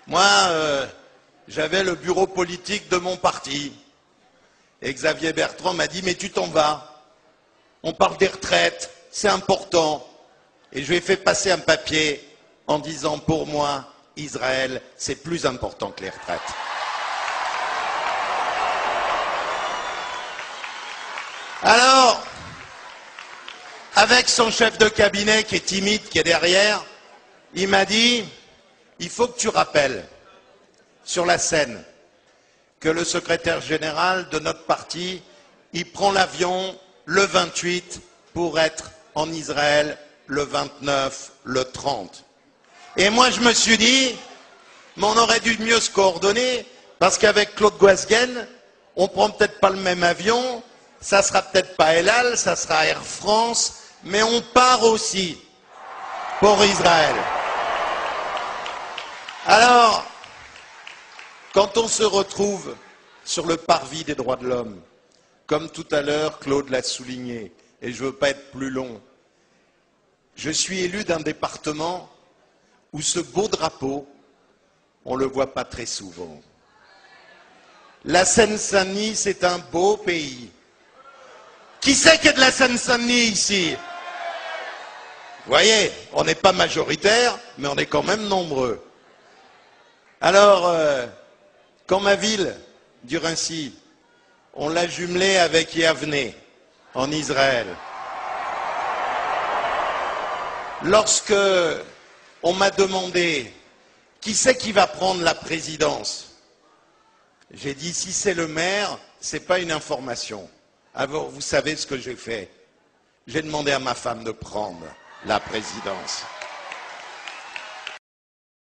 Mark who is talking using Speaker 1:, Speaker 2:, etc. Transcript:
Speaker 1: Moi, j'avais le bureau politique de mon parti. Et Xavier Bertrand m'a dit, mais tu t'en vas. On parle des retraites, c'est important. Et je lui ai fait passer un papier en disant, pour moi, Israël, c'est plus important que les retraites. Alors, avec son chef de cabinet qui est timide, qui est derrière, il m'a dit, il faut que tu rappelles sur la scène que le secrétaire général de notre parti, il prend l'avion le 28 pour être en Israël le 29, le 30. Et moi je me suis dit, mais on aurait dû mieux se coordonner, parce qu'avec Claude Guasguen, on prend peut-être pas le même avion, ça sera peut-être pas El Al, ça sera Air France, mais on part aussi pour Israël. Alors, quand on se retrouve sur le parvis des droits de l'homme, comme tout à l'heure Claude l'a souligné, et je ne veux pas être plus long, je suis élu d'un département où ce beau drapeau, on ne le voit pas très souvent. La Seine-Saint-Denis, c'est un beau pays. Qui c'est qui est de la Seine-Saint-Denis ici? Vous voyez, on n'est pas majoritaire, mais on est quand même nombreux. Alors, quand ma ville, du Rincy, on l'a jumelée avec Yavne, en Israël, lorsque on m'a demandé qui c'est qui va prendre la présidence, j'ai dit si c'est le maire, c'est pas une information. Alors vous savez ce que j'ai fait? J'ai demandé à ma femme de prendre la présidence.